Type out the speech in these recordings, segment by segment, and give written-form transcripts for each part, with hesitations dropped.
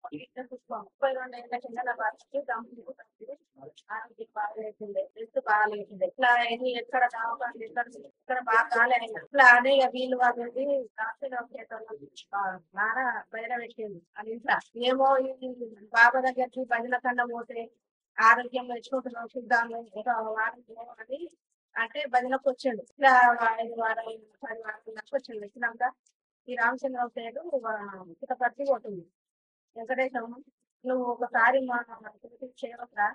32 ఏళ్ల కింద నా భర్తకి ఆరోగ్యం బాగాలేకుండే, హెల్త్ బాగాలేకుండే. ఇట్లా అయింది, ఎక్కడ దవాఖాన ఇక్కడ బాగా కాలేదు. ఇట్లా అని ఇక వీళ్ళు వాళ్ళది రాష్ట్రం చేతుల్లో నాన్న బయట పెట్టింది అని ఇంట్లో. ఏమో ఈ బాబా దగ్గరికి భజన కన్నా పోతే ఆరోగ్యం తెచ్చుకుంటున్నాం చూద్దాము ఒక వారం అని అంటే భజనకు వచ్చిండు. ఇట్లా 5 వారాలు 10 వారాలు దాకా వచ్చిండు. వచ్చినాక ఈ రామచంద్రరావు పేరు పుట్టపర్తి పోతుంది. వెంకటేశం నువ్వు ఒకసారి మా చేయవసరా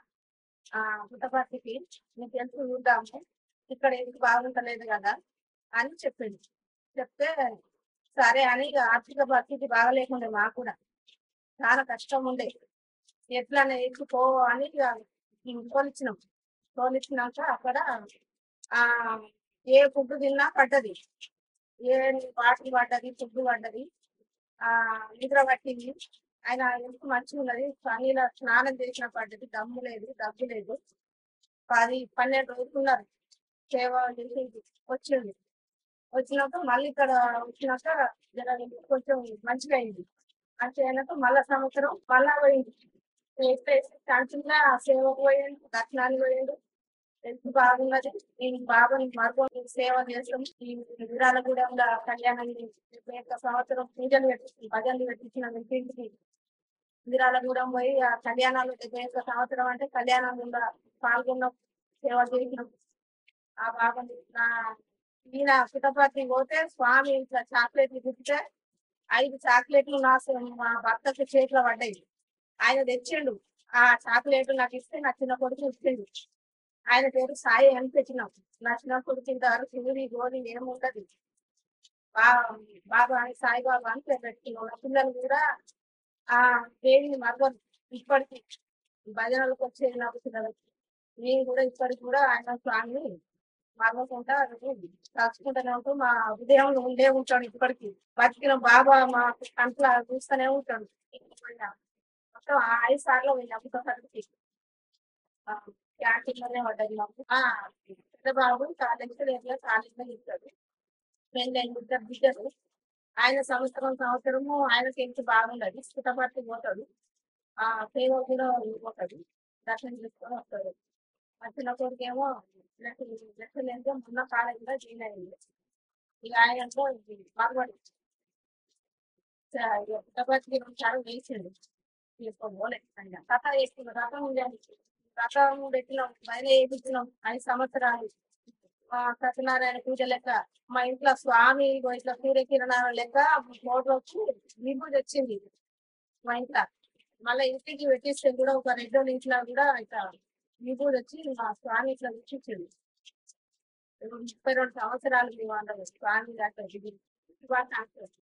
ఆ పుట్టపర్తికి, నీకు తెలుసు చూద్దాము, ఇక్కడ ఎందుకు బాగుంటలేదు కదా అని చెప్పింది. చెప్తే సరే అని ఇక ఆర్థిక పరిస్థితి బాగలేకుండే, మాకు కూడా చాలా కష్టం ఉండే. ఎట్లా ఎత్తుకో అని ఇక తోలిచ్చినాం. తోలిచ్చినాక అక్కడ ఆ ఏ ఫుడ్ తిన్నా పడ్డది, ఏ వాటర్ పడ్డది, ఫుడ్ పడ్డది, ఆ నిద్ర పట్టింది. ఆయన ఎందుకు మంచిగా ఉన్నది, పనిలో స్నానం చేసిన పడ్డది, దమ్ము లేదు, దగ్గు లేదు. 10-12 రోజులు ఉన్నారు, సేవ చేసి వచ్చింది. వచ్చినాక మళ్ళీ ఇక్కడ వచ్చినాక జర కొంచెం మంచిగా అయింది. మంచిగా అయినాక మళ్ళా సంవత్సరం మళ్ళా పోయింది. కంటిన్యూగా సేవకు పోయిండు, దర్శనానికి పోయిండు. ఎంత బాగున్నది. నేను బాబాని మరొక సేవ చేస్తాం. ఈ విరాళగూడెంలో కళ్యాణం సంవత్సరం పూజలు పెట్టి భజనలు పెట్టించిన ఇంటింటికి విరాళగూడెం పోయి ఆ కళ్యాణాలు 71 సంవత్సరం అంటే కళ్యాణం కూడా పాల్గొన్న, సేవ చేసినాం. ఆ బాబాని ఈయన పుట్టపర్తి పోతే స్వామి ఇట్లా చాక్లెట్లు తిప్పితే 5 చాక్లెట్లు మా భర్తకు చేతిలో పడ్డాయి. ఆయన తెచ్చిండు. ఆ చాక్లెట్ నాకు ఇస్తే నా చిన్న కొడుకు ఇచ్చిండు. ఆయన పేరు సాయి అని తెచ్చినాం. నా చిన్న కొడుకు ఇంతవరకు శివుడి గోరి ఏముంటది, బాబా అని సాయిబాబా అని పేరు పెట్టుకున్నాం. నా పిల్లలు కూడా ఆ దేవిని మర్గం ఇప్పటికి భజనలకు వచ్చేది నాకు పిల్లలకి. నేను కూడా ఇప్పటికి కూడా ఆయన స్వామిని మర్మకుంటా తలుచుకుంటూనే ఉంటాం. మా ఉదయంలో ఉండే ఉంటాడు ఇప్పటికి. బతికిన బాబా మా కంట్లో చూస్తూనే ఉంటాడు. మొత్తం 5 సార్లు పోయినా పుట్టపర్తికి. క్యాంటీన్ లోనే పడ్డది మాకు. పెద్ద బాబు కాలేజీలో కాలేజీలో ఇస్తాడు. పెళ్ళి 2 బిడ్డలు. ఆయన సంవత్సరము ఆయనకి ఎంత బాగుండదు. పుట్టపర్తి పోతాడు, ఆ సేవ కూడా పోతాడు, దర్శనం చేసుకొని వస్తాడు. మా చిన్న కొడుకేమో లెక్కలేంటే మొన్న కాలేజీలో జాయిన్ అయింది. ఇక ఆయనతో బాగుపడి పుట్టపర్తికి 2 సార్లు వేసిండు. తీసుకోబోలే ఆయన కథ వేసుకున్నాం. రథం పెట్టినాం, బయలు వేయించినాం 5 సంవత్సరాలు. సత్యనారాయణ పూజ లెక్క మా ఇంట్లో స్వామి ఇట్లా సూర్యకిరణాల లెక్క మోటార్ వచ్చి విభూతి వచ్చింది మా ఇంట్లో. మళ్ళీ ఇంటికి పెట్టిస్తే కూడా ఒక 2 రోజులు ఇంట్లో కూడా ఇట్లా విభూతి వచ్చి మా స్వామి ఇట్లా రుచించింది. 32 సంవత్సరాలు మేము అందరం స్వామి దాకా